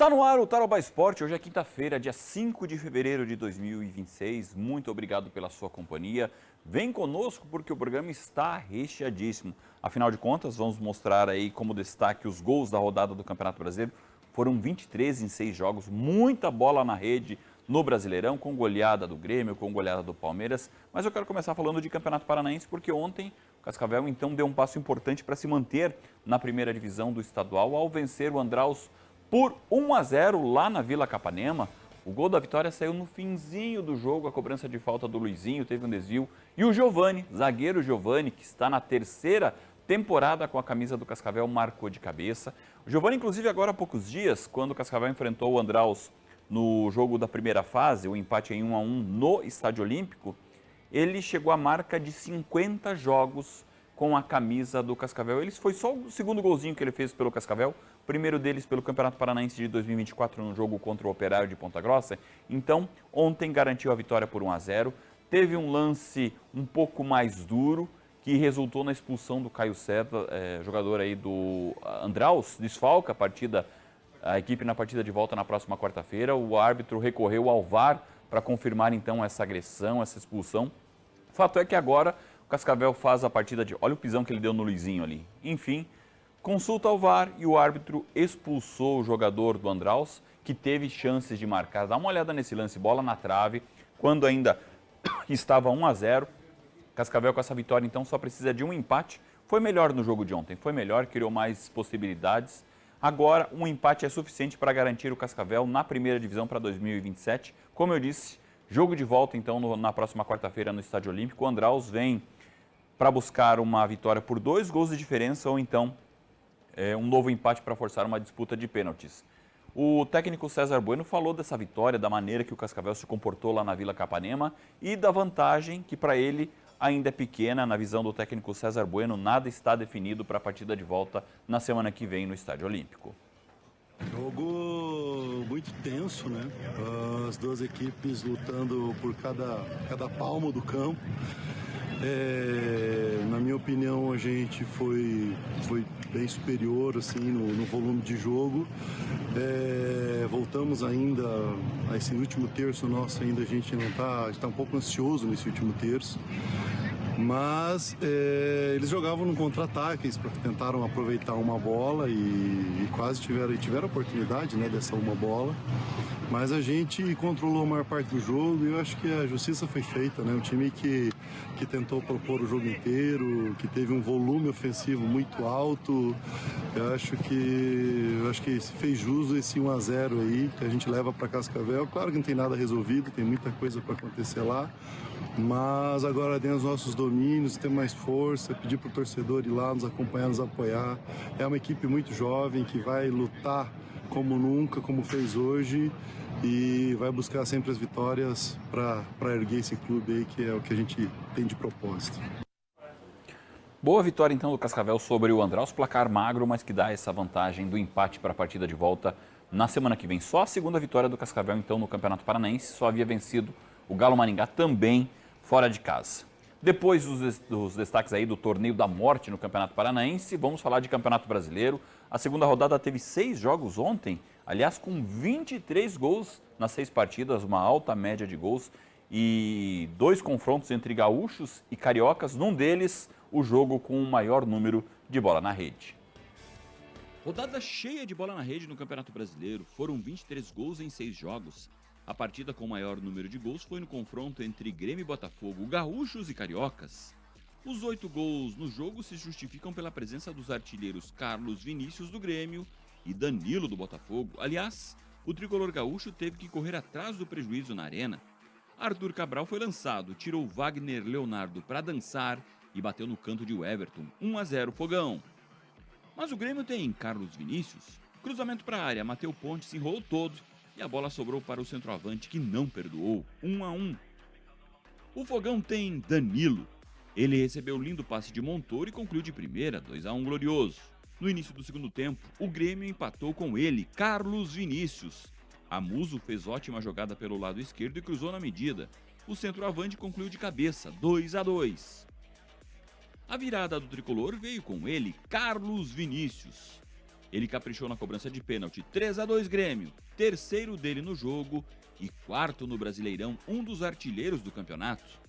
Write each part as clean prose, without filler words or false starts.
Está no ar o Tarobá Esporte, hoje é quinta-feira, dia 5 de fevereiro de 2026. Muito obrigado pela sua companhia. Vem conosco porque o programa está recheadíssimo. Afinal de contas, vamos mostrar aí como destaque os gols da rodada do Campeonato Brasileiro. Foram 23 em 6 jogos, muita bola na rede no Brasileirão, com goleada do Grêmio, com goleada do Palmeiras. Mas eu quero começar falando de Campeonato Paranaense porque ontem o Cascavel então deu um passo importante para se manter na primeira divisão do estadual ao vencer o Andraus por 1-0 lá na Vila Capanema. O gol da vitória saiu no finzinho do jogo, a cobrança de falta do Luizinho, teve um desvio. E o Giovani, zagueiro Giovani, que está na terceira temporada com a camisa do Cascavel, marcou de cabeça. O Giovani, inclusive, agora há poucos dias, quando o Cascavel enfrentou o Andraus no jogo da primeira fase, o empate em 1-1 no Estádio Olímpico, ele chegou à marca de 50 jogos com a camisa do Cascavel. Ele foi só o segundo golzinho que ele fez pelo Cascavel, o primeiro deles pelo Campeonato Paranaense de 2024 no jogo contra o Operário de Ponta Grossa. Então, ontem garantiu a vitória por 1-0. Teve um lance um pouco mais duro, que resultou na expulsão do Caio César, jogador aí do Andraus, desfalca a equipe na partida de volta na próxima quarta-feira. O árbitro recorreu ao VAR para confirmar então essa agressão, essa expulsão. O fato é que agora o Cascavel faz a partida de... Olha o pisão que ele deu no Luizinho ali. Enfim, consulta ao VAR e o árbitro expulsou o jogador do Andraus, que teve chances de marcar. Dá uma olhada nesse lance, bola na trave, quando ainda estava 1-0. Cascavel com essa vitória então só precisa de um empate. Foi melhor no jogo de ontem, foi melhor, criou mais possibilidades. Agora um empate é suficiente para garantir o Cascavel na primeira divisão para 2027. Como eu disse, jogo de volta então na próxima quarta-feira no Estádio Olímpico. O Andraus vem para buscar uma vitória por 2 gols de diferença ou então um novo empate para forçar uma disputa de pênaltis. O técnico César Bueno falou dessa vitória, da maneira que o Cascavel se comportou lá na Vila Capanema e da vantagem que para ele ainda é pequena. Na visão do técnico César Bueno, nada está definido para a partida de volta na semana que vem no Estádio Olímpico. Jogo muito tenso, né? As duas equipes lutando por cada palmo do campo. Na minha opinião, a gente foi bem superior assim, no volume de jogo. Voltamos ainda a esse último terço nosso, ainda a gente não está um pouco ansioso nesse último terço. Mas eles jogavam no contra-ataque, eles tentaram aproveitar uma bola e quase tiveram a oportunidade, né, dessa uma bola. Mas a gente controlou a maior parte do jogo e eu acho que a justiça foi feita, né? Um time que tentou propor o jogo inteiro, que teve um volume ofensivo muito alto. Eu acho que fez jus esse 1-0 aí, que a gente leva para Cascavel. Claro que não tem nada resolvido, tem muita coisa para acontecer lá. Mas agora dentro dos nossos domínios, ter mais força, pedir para o torcedor ir lá nos acompanhar, nos apoiar. É uma equipe muito jovem que vai lutar como nunca, como fez hoje, e vai buscar sempre as vitórias para erguer esse clube aí, que é o que a gente tem de propósito. Boa vitória então do Cascavel sobre o Andraus, placar magro, mas que dá essa vantagem do empate para a partida de volta na semana que vem. Só a segunda vitória do Cascavel então no Campeonato Paranaense, só havia vencido o Galo Maringá também fora de casa. Depois dos destaques aí do Torneio da Morte no Campeonato Paranaense, vamos falar de Campeonato Brasileiro. A segunda rodada teve 6 jogos ontem, aliás com 23 gols nas 6 partidas, uma alta média de gols e 2 confrontos entre gaúchos e cariocas, num deles o jogo com o maior número de bola na rede. Rodada cheia de bola na rede no Campeonato Brasileiro, foram 23 gols em 6 jogos. A partida com o maior número de gols foi no confronto entre Grêmio e Botafogo, gaúchos e cariocas. Os 8 gols no jogo se justificam pela presença dos artilheiros Carlos Vinícius do Grêmio e Danilo do Botafogo. Aliás, o tricolor gaúcho teve que correr atrás do prejuízo na arena. Arthur Cabral foi lançado, tirou Wagner Leonardo para dançar e bateu no canto de Everton, 1-0 Fogão. Mas o Grêmio tem Carlos Vinícius, cruzamento para a área, Matheus Ponte se enrolou todo e a bola sobrou para o centroavante que não perdoou, 1-1. O Fogão tem Danilo. Ele recebeu o lindo passe de Montoro e concluiu de primeira, 2-1 glorioso. No início do segundo tempo, o Grêmio empatou com ele, Carlos Vinícius. Amuso fez ótima jogada pelo lado esquerdo e cruzou na medida. O centroavante concluiu de cabeça, 2-2. A virada do tricolor veio com ele, Carlos Vinícius. Ele caprichou na cobrança de pênalti, 3-2 Grêmio, terceiro dele no jogo e quarto no Brasileirão, um dos artilheiros do campeonato.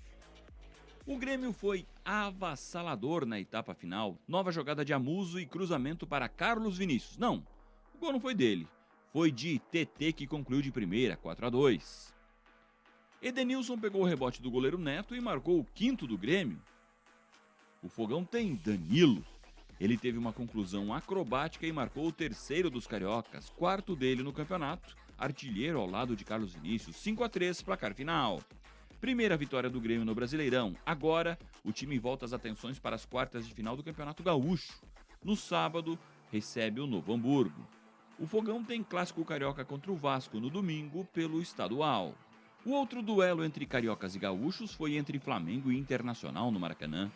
O Grêmio foi avassalador na etapa final, nova jogada de Amuso e cruzamento para Carlos Vinícius. Não, o gol não foi dele, foi de TT que concluiu de primeira, 4-2. Edenilson pegou o rebote do goleiro Neto e marcou o quinto do Grêmio. O Fogão tem Danilo. Ele teve uma conclusão acrobática e marcou o terceiro dos cariocas, quarto dele no campeonato, artilheiro ao lado de Carlos Vinícius, 5-3, placar final. Primeira vitória do Grêmio no Brasileirão. Agora, o time volta as atenções para as quartas de final do Campeonato Gaúcho. No sábado, recebe o Novo Hamburgo. O Fogão tem clássico carioca contra o Vasco no domingo pelo estadual. O outro duelo entre cariocas e gaúchos foi entre Flamengo e Internacional no Maracanã.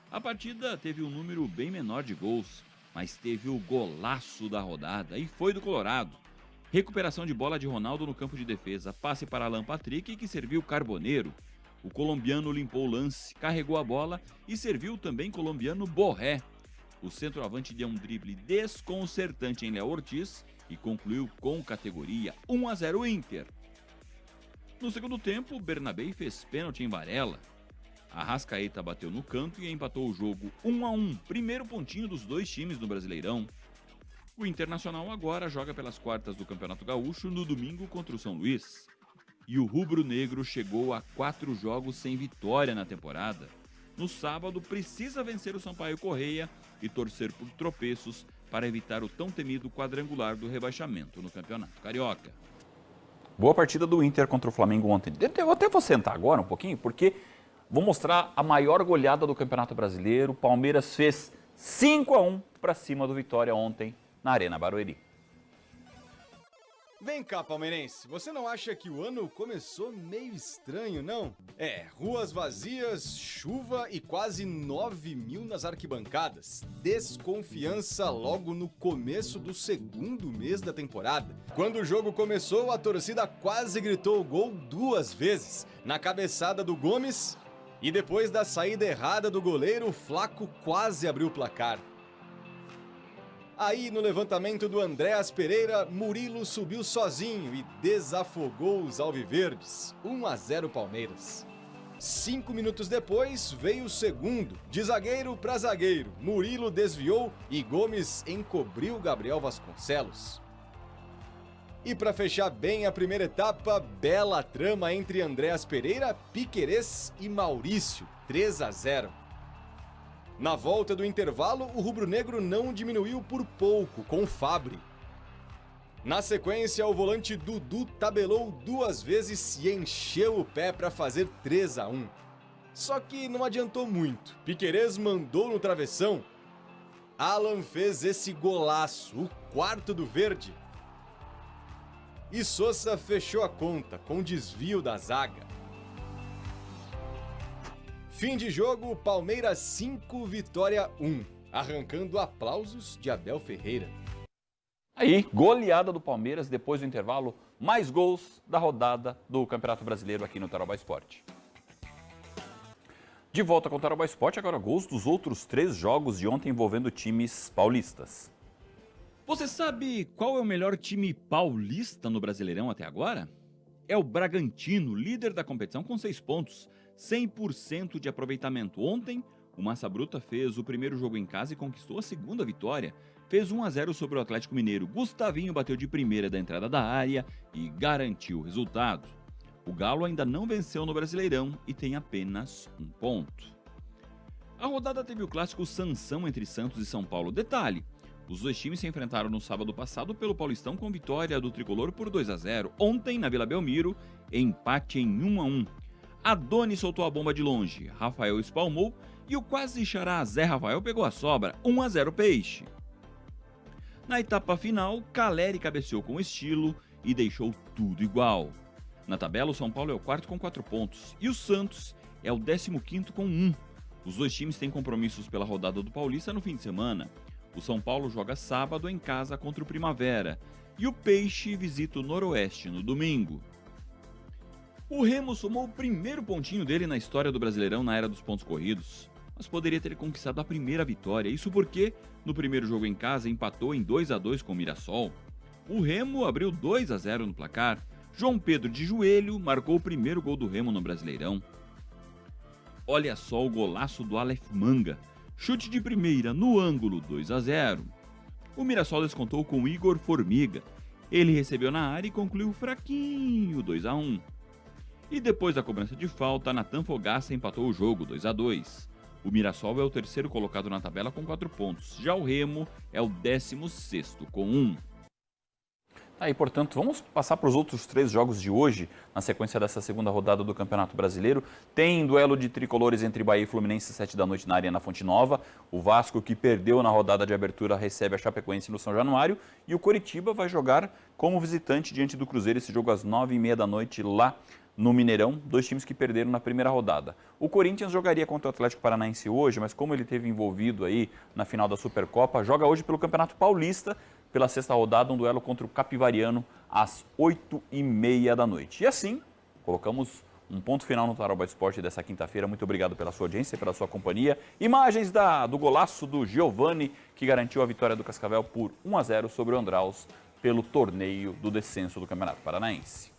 A partida teve um número bem menor de gols, mas teve o golaço da rodada e foi do Colorado. Recuperação de bola de Ronaldo no campo de defesa, passe para Alan Patrick que serviu Carboneiro. O colombiano limpou o lance, carregou a bola e serviu também colombiano Borré. O centroavante deu um drible desconcertante em Léo Ortiz e concluiu com categoria, 1-0 Inter. No segundo tempo, Bernabé fez pênalti em Varela. Arrascaeta bateu no canto e empatou o jogo 1-1, primeiro pontinho dos dois times no Brasileirão. O Internacional agora joga pelas quartas do Campeonato Gaúcho no domingo contra o São Luís. E o rubro-negro chegou a 4 jogos sem vitória na temporada. No sábado, precisa vencer o Sampaio Correia e torcer por tropeços para evitar o tão temido quadrangular do rebaixamento no Campeonato Carioca. Boa partida do Inter contra o Flamengo ontem. Eu até vou sentar agora um pouquinho, porque vou mostrar a maior goleada do Campeonato Brasileiro. O Palmeiras fez 5-1 para cima do Vitória ontem na Arena Barueri. Vem cá, palmeirense, você não acha que o ano começou meio estranho, não? Ruas vazias, chuva e quase 9 mil nas arquibancadas. Desconfiança logo no começo do segundo mês da temporada. Quando o jogo começou, a torcida quase gritou o gol 2 vezes. Na cabeçada do Gomes e depois da saída errada do goleiro, o Flaco quase abriu o placar. Aí, no levantamento do Andréas Pereira, Murilo subiu sozinho e desafogou os alviverdes. 1-0 Palmeiras. 5 minutos depois, veio o segundo. De zagueiro para zagueiro, Murilo desviou e Gomes encobriu Gabriel Vasconcelos. E para fechar bem a primeira etapa, bela trama entre Andréas Pereira, Piquerez e Maurício. 3-0. Na volta do intervalo, o rubro-negro não diminuiu por pouco, com Fabri. Na sequência, o volante Dudu tabelou 2 vezes e encheu o pé para fazer 3-1. Só que não adiantou muito. Piquerez mandou no travessão. Alan fez esse golaço, o quarto do verde. E Sousa fechou a conta, com desvio da zaga. Fim de jogo, Palmeiras 5, Vitória 1, arrancando aplausos de Abel Ferreira. Aí, goleada do Palmeiras depois do intervalo, mais gols da rodada do Campeonato Brasileiro aqui no Tarobá Esporte. De volta com o Tarobá Esporte, agora gols dos outros 3 jogos de ontem envolvendo times paulistas. Você sabe qual é o melhor time paulista no Brasileirão até agora? É o Bragantino, líder da competição com 6 pontos. 100% de aproveitamento. Ontem, o Massa Bruta fez o primeiro jogo em casa e conquistou a segunda vitória. Fez 1-0 sobre o Atlético Mineiro. Gustavinho bateu de primeira da entrada da área e garantiu o resultado. O Galo ainda não venceu no Brasileirão e tem apenas 1 ponto. A rodada teve o clássico Sansão entre Santos e São Paulo. Detalhe, os dois times se enfrentaram no sábado passado pelo Paulistão com vitória do Tricolor por 2-0. Ontem, na Vila Belmiro, empate em 1-1. Adoni soltou a bomba de longe, Rafael espalmou e o quase xará Zé Rafael pegou a sobra, 1-0 Peixe. Na etapa final, Caleri cabeceou com estilo e deixou tudo igual. Na tabela, o São Paulo é o 4º com 4 pontos e o Santos é o 15º com 1. Os dois times têm compromissos pela rodada do Paulista no fim de semana. O São Paulo joga sábado em casa contra o Primavera e o Peixe visita o Noroeste no domingo. O Remo somou o primeiro pontinho dele na história do Brasileirão na era dos pontos corridos. mas poderia ter conquistado a primeira vitória. Isso porque, no primeiro jogo em casa, empatou em 2-2 com o Mirassol. O Remo abriu 2-0 no placar. João Pedro de joelho marcou o primeiro gol do Remo no Brasileirão. Olha só o golaço do Aleph Manga. Chute de primeira no ângulo, 2-0. O Mirassol descontou com Igor Formiga. Ele recebeu na área e concluiu fraquinho, 2-1. E depois da cobrança de falta, Natan Fogaça empatou o jogo, 2-2. O Mirassol é o terceiro colocado na tabela com 4 pontos. Já o Remo é o 16º com 1. Aí, portanto, vamos passar para os outros 3 jogos de hoje, na sequência dessa segunda rodada do Campeonato Brasileiro. Tem duelo de tricolores entre Bahia e Fluminense, 7 da noite na Arena Fonte Nova. O Vasco, que perdeu na rodada de abertura, recebe a Chapecoense no São Januário. E o Coritiba vai jogar como visitante diante do Cruzeiro, esse jogo às 9h30 da noite lá no Mineirão. 2 times que perderam na primeira rodada. O Corinthians jogaria contra o Atlético Paranaense hoje, mas como ele esteve envolvido aí na final da Supercopa, joga hoje pelo Campeonato Paulista, pela 6ª rodada, um duelo contra o Capivariano às 8h30 da noite. E assim, colocamos um ponto final no Tarouba Esporte dessa quinta-feira. Muito obrigado pela sua audiência, pela sua companhia. Imagens do golaço do Giovani, que garantiu a vitória do Cascavel por 1-0 sobre o Andraus pelo torneio do descenso do Campeonato Paranaense.